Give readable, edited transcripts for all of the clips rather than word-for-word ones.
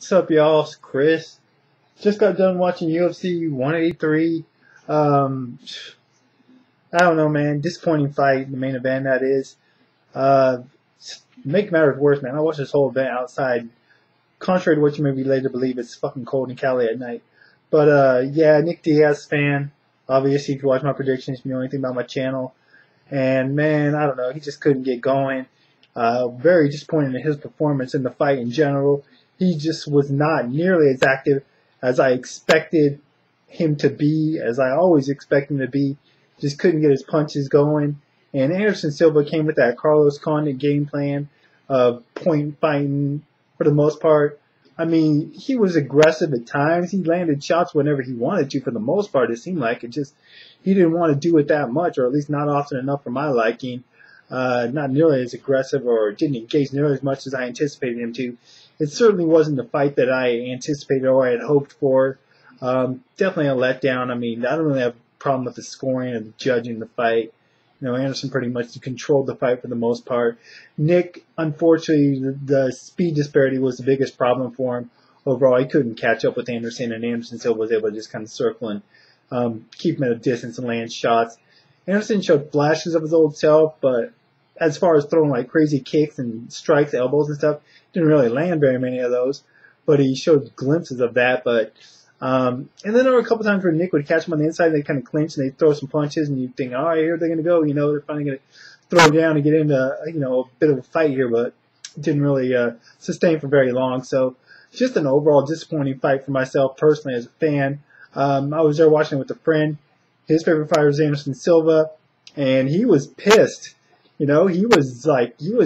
What's up, y'all? It's Chris. Just got done watching UFC 183. Um, I don't know, man. Disappointing fight, the main event, that is. Uh, Make matters worse, man. I watched this whole event outside. Contrary to what you may be led to believe, it's fucking cold in Cali at night. But, yeah, Nick Diaz fan. Obviously, if you watch my predictions, you know anything about my channel. And, man, I don't know. He just couldn't get going. Very disappointed in his performance in the fight in general. He just was not nearly as active as I expected him to be, as I always expect him to be. Just couldn't get his punches going. And Anderson Silva came with that Carlos Condit game plan of point fighting for the most part. I mean, he was aggressive at times. He landed shots whenever he wanted to for the most part, it seemed like. It just, he didn't want to do it that much, or at least not often enough for my liking. Not nearly as aggressive, or didn't engage nearly as much as I anticipated him to. It certainly wasn't the fight that I anticipated or I had hoped for. Definitely a letdown. I mean, I don't really have a problem with the scoring and the judging the fight. You know, Anderson pretty much controlled the fight for the most part. Nick, unfortunately, the speed disparity was the biggest problem for him. Overall, he couldn't catch up with Anderson, and Anderson still was able to just kind of circle and keep him at a distance and land shots. Anderson showed flashes of his old self, but as far as throwing like crazy kicks and strikes, elbows and stuff, didn't really land very many of those. But he showed glimpses of that. But and then there were a couple times where Nick would catch him on the inside, and they kind of clinch and they throw some punches, and you think, all right, here they're going to go. You know, they're finally going to throw down and get into a bit of a fight here, but didn't really sustain for very long. So just an overall disappointing fight for myself personally as a fan. I was there watching it with a friend. His favorite fighter was Anderson Silva, and he was pissed. You know, he was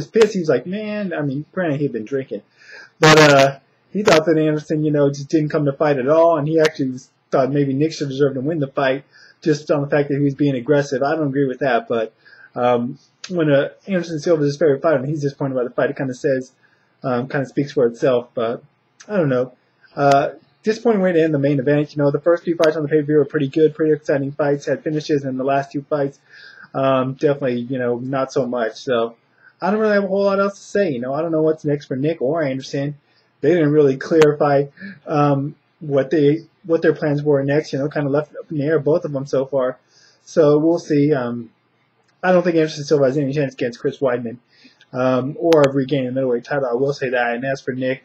pissed. He was like, man, I mean, granted, he had been drinking. But he thought that Anderson, just didn't come to fight at all, and he actually thought maybe Nick should deserve to win the fight just on the fact that he was being aggressive. I don't agree with that, but when Anderson Silva is his favorite fighter and he's disappointed by the fight, it kind of says, kind of speaks for itself. But I don't know. Disappointing way to end the main event. The first few fights on the pay-per-view were pretty good, pretty exciting fights, had finishes, and the last two fights, definitely, not so much. So I don't really have a whole lot else to say. I don't know what's next for Nick or Anderson. They didn't really clarify what their plans were next. Kind of left it up in the air, both of them so far. So we'll see. I don't think Anderson Silva has any chance against Chris Weidman or of regaining the middleweight title. I will say that. And as for Nick,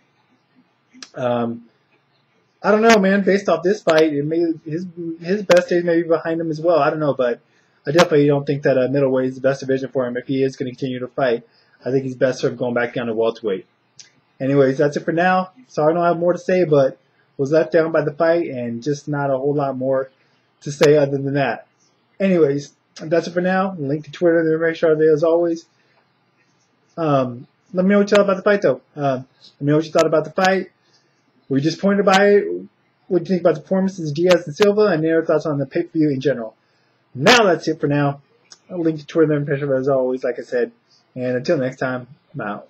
I don't know, man. Based off this fight, his best days may be behind him as well. I don't know, but I definitely don't think that middleweight is the best division for him if he is going to continue to fight. I think he's best served going back down to welterweight. Anyways, that's it for now. Sorry I don't have more to say, but was let down by the fight and just not a whole lot more to say other than that. Anyways, that's it for now. Link to Twitter in the information there as always. Let me know what you thought about the fight, though. Let me know what you thought about the fight. Were you disappointed by it? What do you think about the performances of Diaz and Silva? And your thoughts on the pay-per-view in general. Now that's it for now. I'll link to Twitter in the information as always, like I said. And until next time, I'm out.